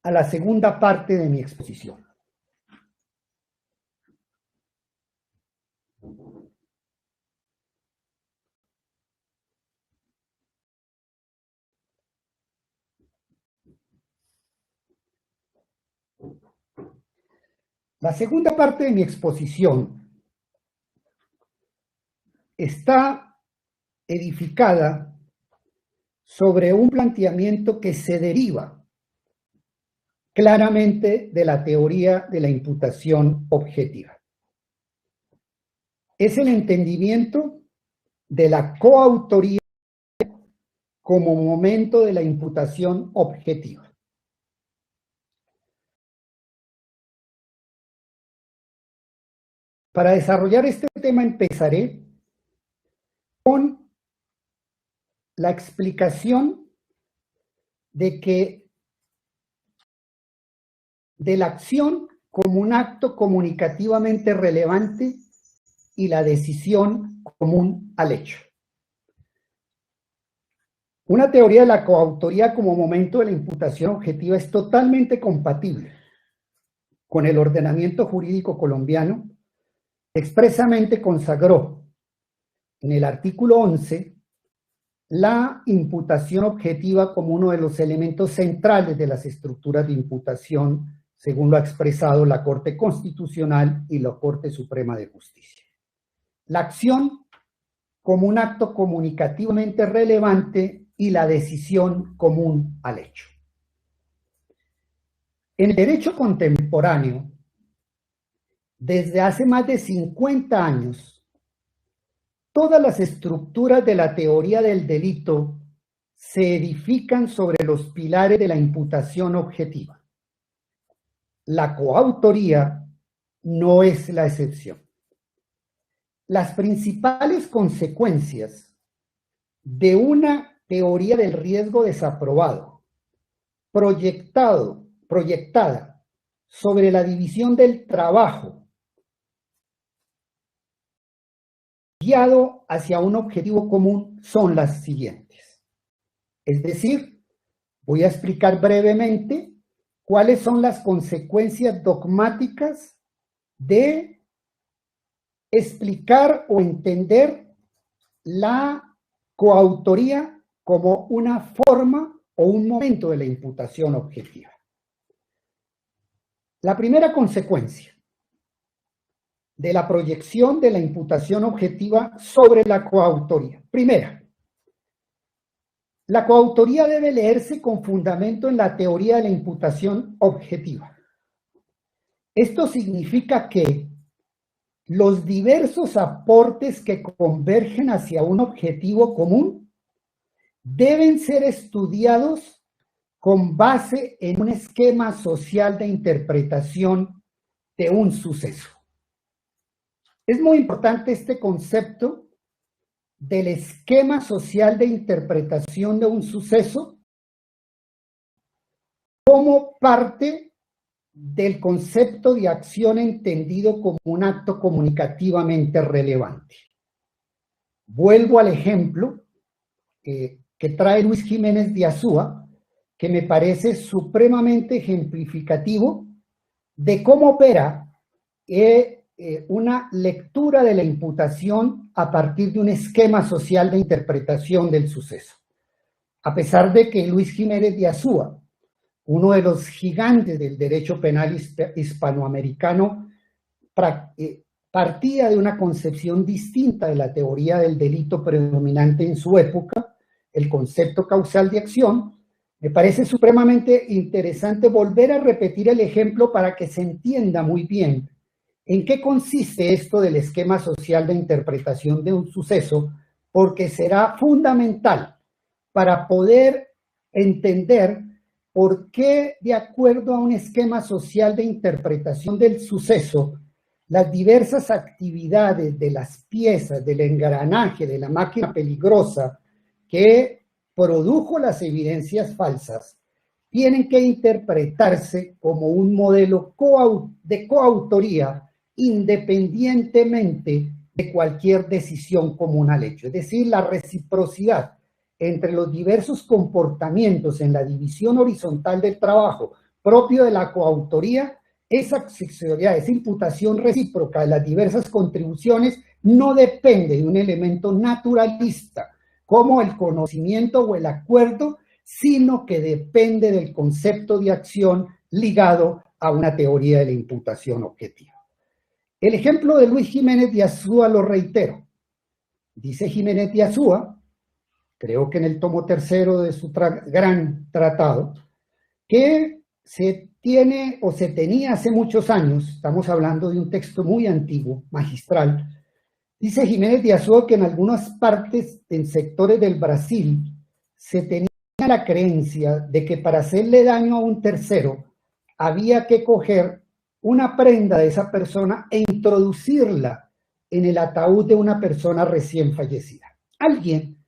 a la segunda parte de mi exposición. La segunda parte de mi exposición está edificada sobre un planteamiento que se deriva claramente de la teoría de la imputación objetiva. Es el entendimiento de la coautoría como momento de la imputación objetiva. Para desarrollar este tema empezaré con la explicación de la acción como un acto comunicativamente relevante y la decisión común al hecho. Una teoría de la coautoría como momento de la imputación objetiva es totalmente compatible con el ordenamiento jurídico colombiano. Expresamente consagró en el artículo 11 la imputación objetiva como uno de los elementos centrales de las estructuras de imputación, según lo ha expresado la Corte Constitucional y la Corte Suprema de Justicia. La acción como un acto comunicativamente relevante y la decisión común al hecho. En el derecho contemporáneo, desde hace más de 50 años, todas las estructuras de la teoría del delito se edifican sobre los pilares de la imputación objetiva. La coautoría no es la excepción. Las principales consecuencias de una teoría del riesgo desaprobado, proyectada sobre la división del trabajo, guiado hacia un objetivo común, son las siguientes. Es decir, voy a explicar brevemente cuáles son las consecuencias dogmáticas de explicar o entender la coautoría como una forma o un momento de la imputación objetiva. La primera consecuencia de la proyección de la imputación objetiva sobre la coautoría. Primera, la coautoría debe leerse con fundamento en la teoría de la imputación objetiva. Esto significa que los diversos aportes que convergen hacia un objetivo común deben ser estudiados con base en un esquema social de interpretación de un suceso. Es muy importante este concepto del esquema social de interpretación de un suceso como parte del concepto de acción entendido como un acto comunicativamente relevante. Vuelvo al ejemplo que trae Luis Jiménez de Azúa, que me parece supremamente ejemplificativo de cómo opera una lectura de la imputación a partir de un esquema social de interpretación del suceso. A pesar de que Luis Jiménez de Azúa, uno de los gigantes del derecho penal hispanoamericano, partía de una concepción distinta de la teoría del delito predominante en su época, el concepto causal de acción, me parece supremamente interesante volver a repetir el ejemplo para que se entienda muy bien en qué consiste esto del esquema social de interpretación de un suceso, porque será fundamental para poder entender por qué, de acuerdo a un esquema social de interpretación del suceso, las diversas actividades de las piezas, del engranaje, de la máquina peligrosa que produjo las evidencias falsas, tienen que interpretarse como un modelo de coautoría independientemente de cualquier decisión común al hecho. Es decir, la reciprocidad entre los diversos comportamientos en la división horizontal del trabajo propio de la coautoría, esa accesoriedad, esa imputación recíproca de las diversas contribuciones no depende de un elemento naturalista como el conocimiento o el acuerdo, sino que depende del concepto de acción ligado a una teoría de la imputación objetiva. El ejemplo de Luis Jiménez de Azúa lo reitero. Dice Jiménez de Azúa, creo que en el tomo tercero de su gran tratado, que se tiene o se tenía hace muchos años, estamos hablando de un texto muy antiguo, magistral. Dice Jiménez de Azúa que en algunas partes, en sectores del Brasil, se tenía la creencia de que para hacerle daño a un tercero había que coger una prenda de esa persona e introducirla en el ataúd de una persona recién fallecida. Alguien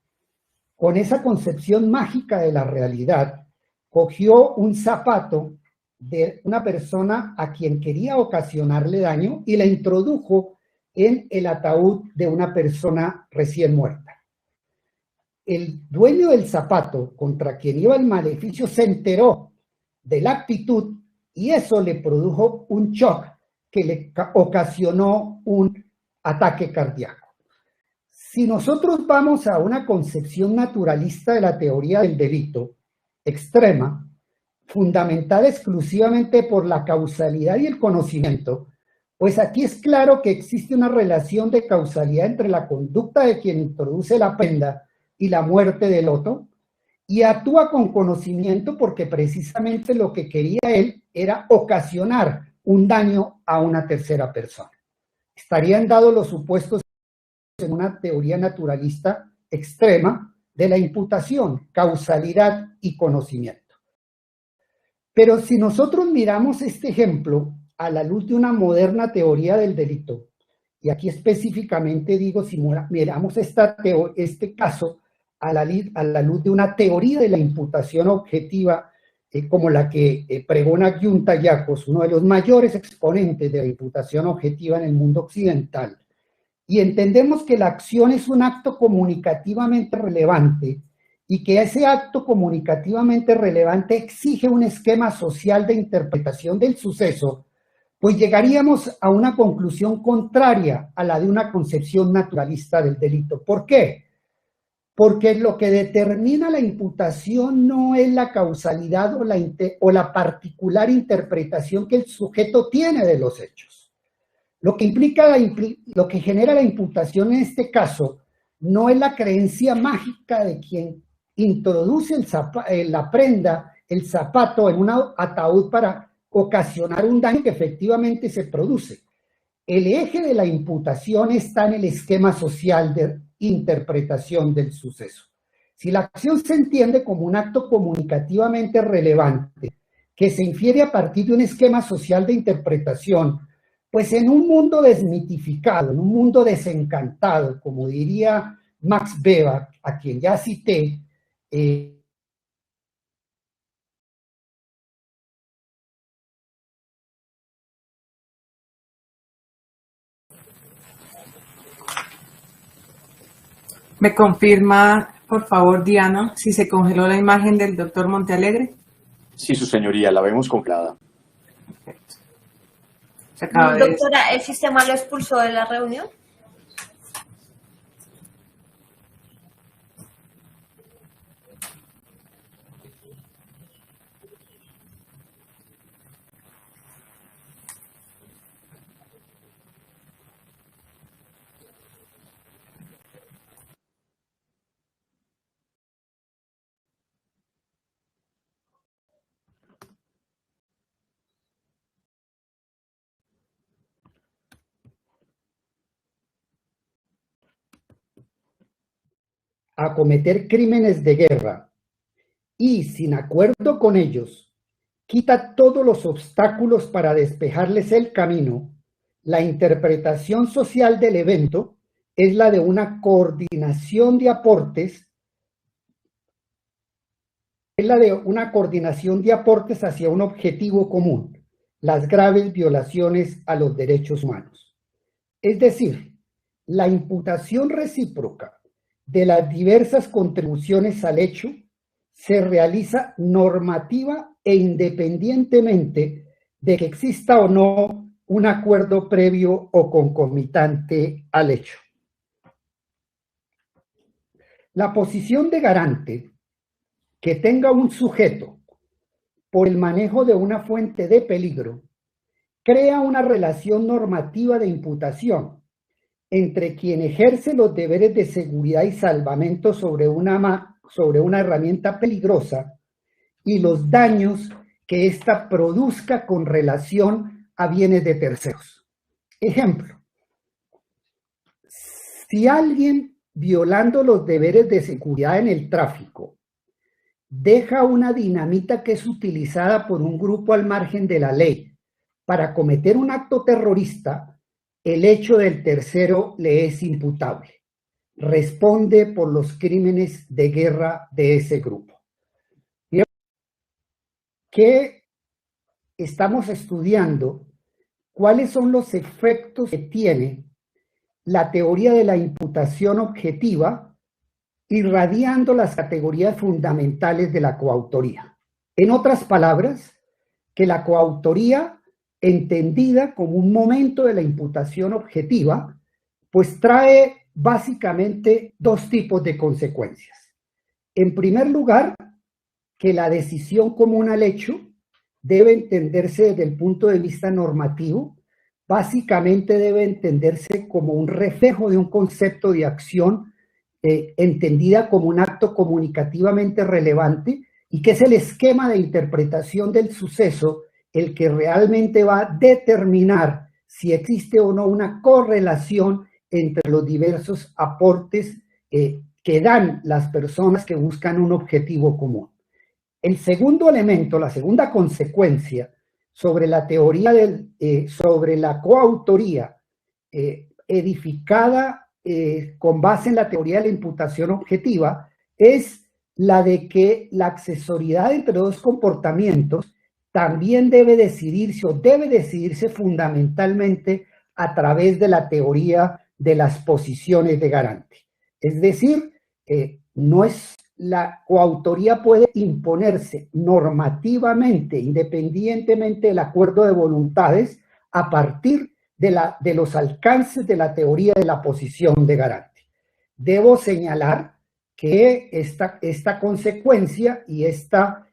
con esa concepción mágica de la realidad cogió un zapato de una persona a quien quería ocasionarle daño y la introdujo en el ataúd de una persona recién muerta. El dueño del zapato contra quien iba el maleficio se enteró de la actitud y eso le produjo un shock que le ocasionó un ataque cardíaco. Si nosotros vamos a una concepción naturalista de la teoría del delito extrema, fundamentada exclusivamente por la causalidad y el conocimiento, pues aquí es claro que existe una relación de causalidad entre la conducta de quien introduce la prenda y la muerte del otro, y actúa con conocimiento porque precisamente lo que quería él era ocasionar un daño a una tercera persona. Estarían dados los supuestos en una teoría naturalista extrema de la imputación, causalidad y conocimiento. Pero si nosotros miramos este ejemplo a la luz de una moderna teoría del delito, y aquí específicamente digo, si miramos este caso a la luz de una teoría de la imputación objetiva, como la que pregona Giunta Yacos, uno de los mayores exponentes de la imputación objetiva en el mundo occidental, y entendemos que la acción es un acto comunicativamente relevante y que ese acto comunicativamente relevante exige un esquema social de interpretación del suceso, pues llegaríamos a una conclusión contraria a la de una concepción naturalista del delito. ¿Por qué? Porque lo que determina la imputación no es la causalidad o la particular interpretación que el sujeto tiene de los hechos. Lo que genera la imputación en este caso no es la creencia mágica de quien introduce la prenda, el zapato en un ataúd para ocasionar un daño que efectivamente se produce. El eje de la imputación está en el esquema social de interpretación del suceso. Si la acción se entiende como un acto comunicativamente relevante, que se infiere a partir de un esquema social de interpretación, pues en un mundo desmitificado, en un mundo desencantado, como diría Max Weber, a quien ya cité, ¿Me confirma, por favor, Diana, si se congeló la imagen del doctor Montealegre? Sí, su señoría, la vemos congelada. Perfecto. Se acaba de... Doctora, ¿el sistema lo expulsó de la reunión? a cometer crímenes de guerra y, sin acuerdo con ellos, quita todos los obstáculos para despejarles el camino, la interpretación social del evento es la de una coordinación de aportes, hacia un objetivo común, las graves violaciones a los derechos humanos. Es decir, la imputación recíproca de las diversas contribuciones al hecho se realiza normativa e independientemente de que exista o no un acuerdo previo o concomitante al hecho. La posición de garante que tenga un sujeto por el manejo de una fuente de peligro crea una relación normativa de imputación entre quien ejerce los deberes de seguridad y salvamento sobre una herramienta peligrosa y los daños que ésta produzca con relación a bienes de terceros. Ejemplo, si alguien, violando los deberes de seguridad en el tráfico, deja una dinamita que es utilizada por un grupo al margen de la ley para cometer un acto terrorista, el hecho del tercero le es imputable. Responde por los crímenes de guerra de ese grupo. ¿Qué estamos estudiando? ¿Cuáles son los efectos que tiene la teoría de la imputación objetiva irradiando las categorías fundamentales de la coautoría? En otras palabras, que la coautoría, entendida como un momento de la imputación objetiva, pues trae básicamente dos tipos de consecuencias. En primer lugar, que la decisión común al hecho debe entenderse desde el punto de vista normativo, básicamente debe entenderse como un reflejo de un concepto de acción entendida como un acto comunicativamente relevante y que es el esquema de interpretación del suceso el que realmente va a determinar si existe o no una correlación entre los diversos aportes que dan las personas que buscan un objetivo común. El segundo elemento, la segunda consecuencia sobre la teoría sobre la coautoría edificada con base en la teoría de la imputación objetiva es la de que la accesoriedad entre dos comportamientos también debe decidirse fundamentalmente a través de la teoría de las posiciones de garante. Es decir, la coautoría puede imponerse normativamente, independientemente del acuerdo de voluntades, a partir de los alcances de la teoría de la posición de garante. Debo señalar que esta consecuencia y esta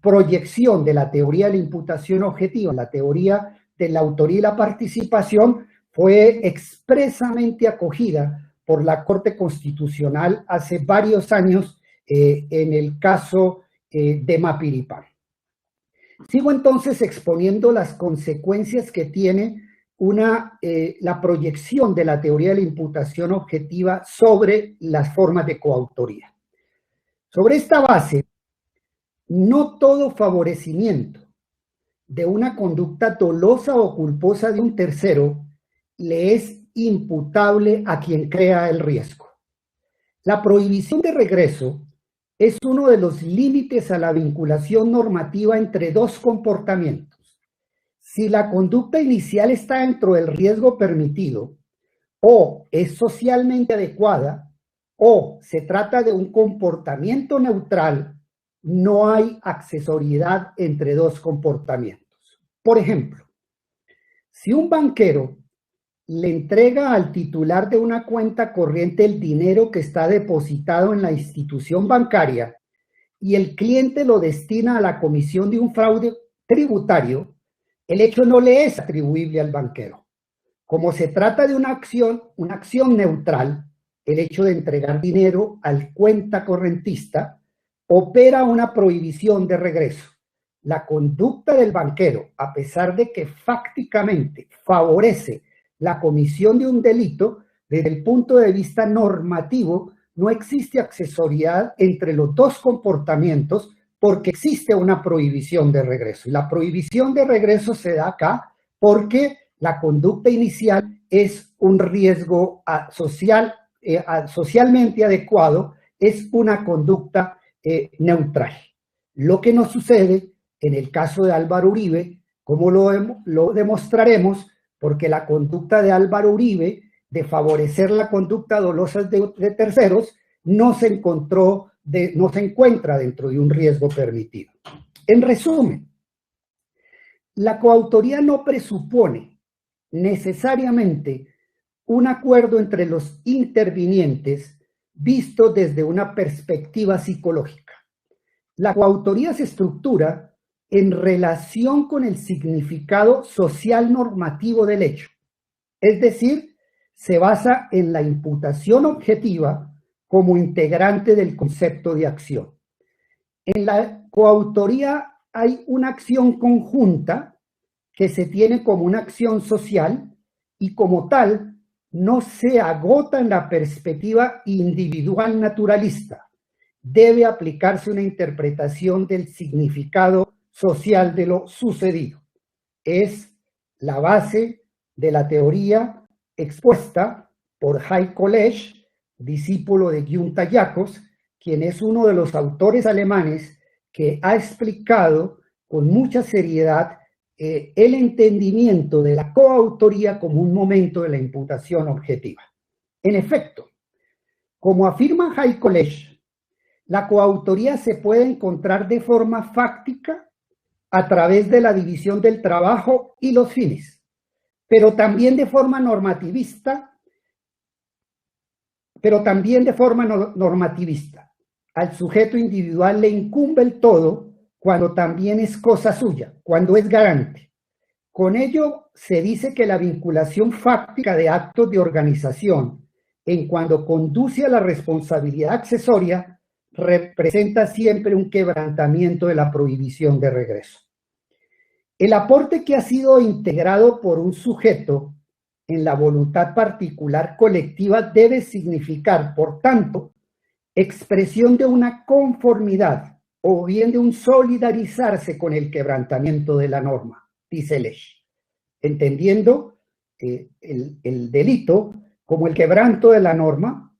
proyección de la teoría de la imputación objetiva, la teoría de la autoría y la participación, fue expresamente acogida por la Corte Constitucional hace varios años en el caso de Mapiripán. Sigo entonces exponiendo las consecuencias que tiene la proyección de la teoría de la imputación objetiva sobre las formas de coautoría. Sobre esta base, no todo favorecimiento de una conducta dolosa o culposa de un tercero le es imputable a quien crea el riesgo. La prohibición de regreso es uno de los límites a la vinculación normativa entre dos comportamientos. Si la conducta inicial está dentro del riesgo permitido, o es socialmente adecuada, o se trata de un comportamiento neutral, no hay accesoriedad entre dos comportamientos. Por ejemplo, si un banquero le entrega al titular de una cuenta corriente el dinero que está depositado en la institución bancaria y el cliente lo destina a la comisión de un fraude tributario, el hecho no le es atribuible al banquero. Como se trata de una acción neutral, el hecho de entregar dinero al cuenta correntista opera una prohibición de regreso. La conducta del banquero, a pesar de que fácticamente favorece la comisión de un delito, desde el punto de vista normativo, no existe accesoriedad entre los dos comportamientos porque existe una prohibición de regreso. Y la prohibición de regreso se da acá porque la conducta inicial es un riesgo socialmente adecuado, es una conducta neutral. Lo que no sucede en el caso de Álvaro Uribe, como lo demostraremos, porque la conducta de Álvaro Uribe de favorecer la conducta dolosa de terceros no se encontró no se encuentra dentro de un riesgo permitido. En resumen, la coautoría no presupone necesariamente un acuerdo entre los intervinientes visto desde una perspectiva psicológica. La coautoría se estructura en relación con el significado social normativo del hecho, es decir, se basa en la imputación objetiva como integrante del concepto de acción. En la coautoría hay una acción conjunta que se tiene como una acción social y como tal no se agota en la perspectiva individual naturalista. Debe aplicarse una interpretación del significado social de lo sucedido. Es la base de la teoría expuesta por Heiko Lesch, discípulo de Günther Jacobs, quien es uno de los autores alemanes que ha explicado con mucha seriedad el entendimiento de la coautoría como un momento de la imputación objetiva. En efecto, como afirma Heiko Lesch, la coautoría se puede encontrar de forma fáctica a través de la división del trabajo y los fines, pero también de forma normativista, Al sujeto individual le incumbe el todo cuando también es cosa suya, cuando es garante. Con ello se dice que la vinculación fáctica de actos de organización en cuando conduce a la responsabilidad accesoria representa siempre un quebrantamiento de la prohibición de regreso. El aporte que ha sido integrado por un sujeto en la voluntad particular colectiva debe significar, por tanto, expresión de una conformidad o bien de un solidarizarse con el quebrantamiento de la norma, dice Lesch, entendiendo el delito como el quebranto de la norma,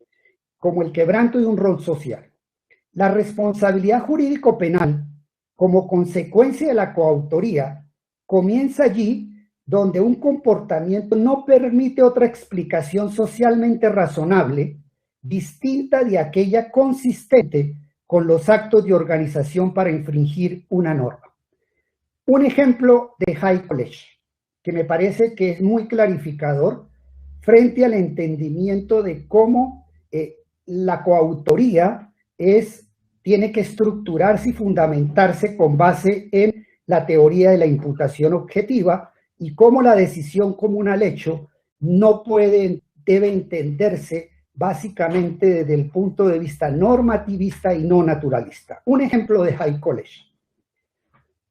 como el quebranto de un rol social. La responsabilidad jurídico-penal, como consecuencia de la coautoría, comienza allí donde un comportamiento no permite otra explicación socialmente razonable distinta de aquella consistente con los actos de organización para infringir una norma. Un ejemplo de Heiko Lesch, que me parece que es muy clarificador frente al entendimiento de cómo la coautoría tiene que estructurarse y fundamentarse con base en la teoría de la imputación objetiva y cómo la decisión común al hecho debe entenderse básicamente desde el punto de vista normativista y no naturalista. Un ejemplo de Heiko Lesch.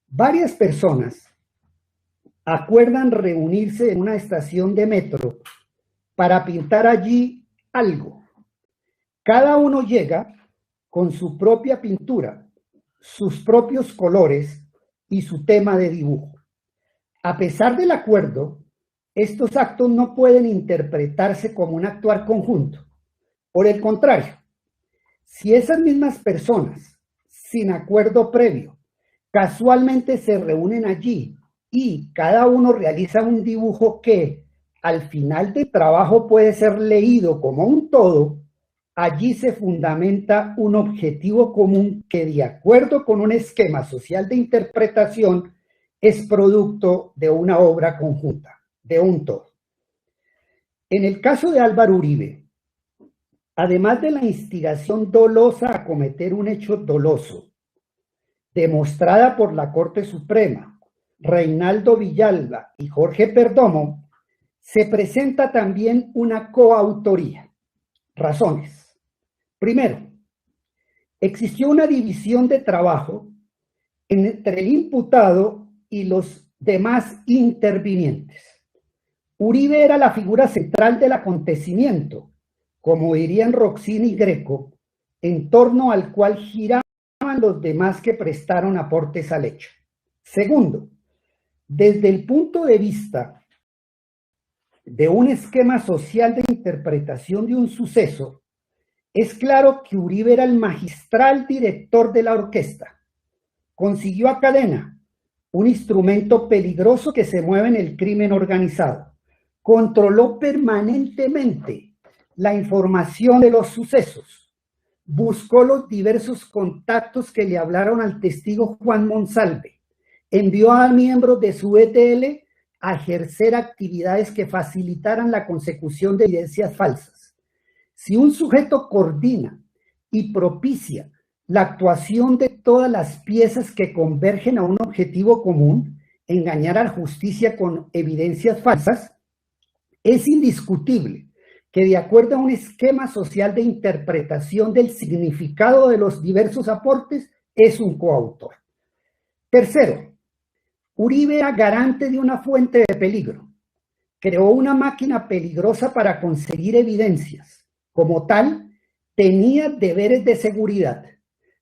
Varias personas acuerdan reunirse en una estación de metro para pintar allí algo. Cada uno llega con su propia pintura, sus propios colores y su tema de dibujo. A pesar del acuerdo, estos actos no pueden interpretarse como un actuar conjunto. Por el contrario, si esas mismas personas, sin acuerdo previo, casualmente se reúnen allí y cada uno realiza un dibujo que al final del trabajo puede ser leído como un todo, allí se fundamenta un objetivo común que, de acuerdo con un esquema social de interpretación, es producto de una obra conjunta, de un todo. En el caso de Álvaro Uribe, además de la instigación dolosa a cometer un hecho doloso, demostrada por la Corte Suprema, Reinaldo Villalba y Jorge Perdomo, se presenta también una coautoría. Razones. Primero, existió una división de trabajo entre el imputado y los demás intervinientes. Uribe era la figura central del acontecimiento, como dirían Roxini y Greco, en torno al cual giraban los demás que prestaron aportes al hecho. Segundo, desde el punto de vista de un esquema social de interpretación de un suceso, es claro que Uribe era el magistral director de la orquesta. Consiguió a cadena, un instrumento peligroso que se mueve en el crimen organizado. Controló permanentemente la información de los sucesos. buscó los diversos contactos que le hablaron al testigo Juan Monsalve, envió a miembros de su ETL a ejercer actividades que facilitaran la consecución de evidencias falsas. Si un sujeto coordina y propicia la actuación de todas las piezas que convergen a un objetivo común, engañar a la justicia con evidencias falsas, es indiscutible que de acuerdo a un esquema social de interpretación del significado de los diversos aportes, es un coautor. Tercero, Uribe era garante de una fuente de peligro. Creó una máquina peligrosa para conseguir evidencias. Como tal, tenía deberes de seguridad.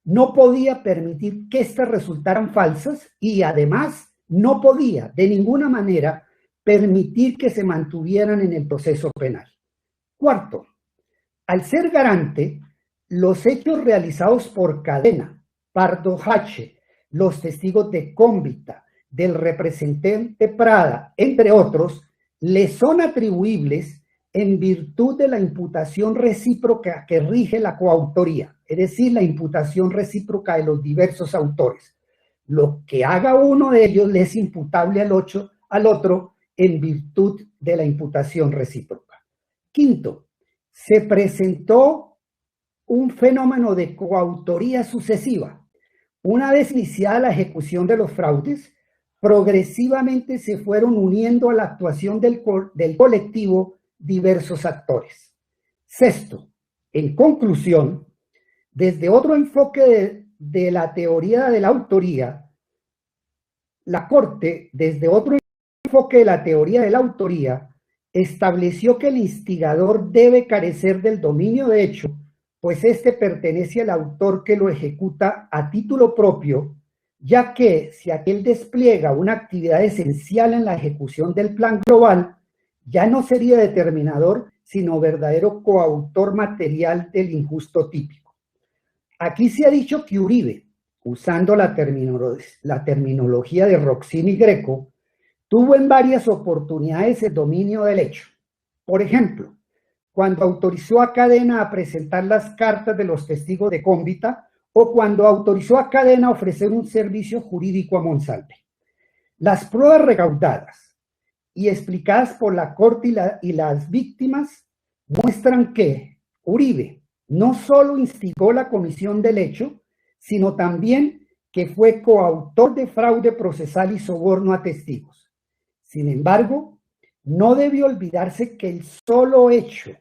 No podía permitir que éstas resultaran falsas y además no podía de ninguna manera permitir que se mantuvieran en el proceso penal. Cuarto, al ser garante, los hechos realizados por Cadena, Pardo Hache, los testigos de Cómbita, del representante Prada, entre otros, le son atribuibles en virtud de la imputación recíproca que rige la coautoría, es decir, la imputación recíproca de los diversos autores. Lo que haga uno de ellos le es imputable al otro en virtud de la imputación recíproca. Quinto, se presentó un fenómeno de coautoría sucesiva. Una vez iniciada la ejecución de los fraudes, progresivamente se fueron uniendo a la actuación del colectivo diversos actores. Sexto, en conclusión, desde otro enfoque de la teoría de la autoría, la Corte, desde otro enfoque de la teoría de la autoría, estableció que el instigador debe carecer del dominio de hecho, pues éste pertenece al autor que lo ejecuta a título propio, ya que si aquel despliega una actividad esencial en la ejecución del plan global, ya no sería determinador, sino verdadero coautor material del injusto típico. Aquí se ha dicho que Uribe, usando la terminología de Roxini Greco, tuvo en varias oportunidades el dominio del hecho. Por ejemplo, cuando autorizó a Cadena a presentar las cartas de los testigos de Cómbita o cuando autorizó a Cadena a ofrecer un servicio jurídico a Monsalve. Las pruebas recaudadas y explicadas por la Corte y las víctimas muestran que Uribe no solo instigó la comisión del hecho, sino también que fue coautor de fraude procesal y soborno a testigos. Sin embargo, no debe olvidarse que el solo hecho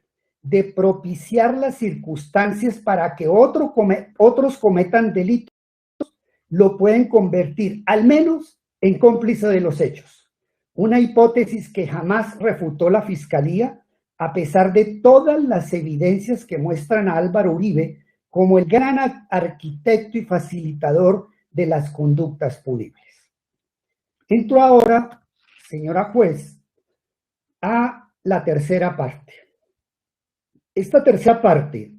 de propiciar las circunstancias para que otros cometan delitos lo pueden convertir, al menos, en cómplice de los hechos. Una hipótesis que jamás refutó la Fiscalía, a pesar de todas las evidencias que muestran a Álvaro Uribe como el gran arquitecto y facilitador de las conductas punibles. Entro ahora, señora juez, a la tercera parte. Esta tercera parte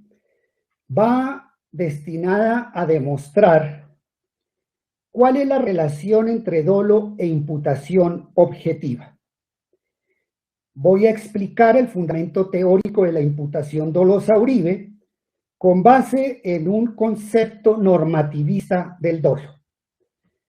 va destinada a demostrar cuál es la relación entre dolo e imputación objetiva. Voy a explicar el fundamento teórico de la imputación dolosa a Uribe con base en un concepto normativista del dolo.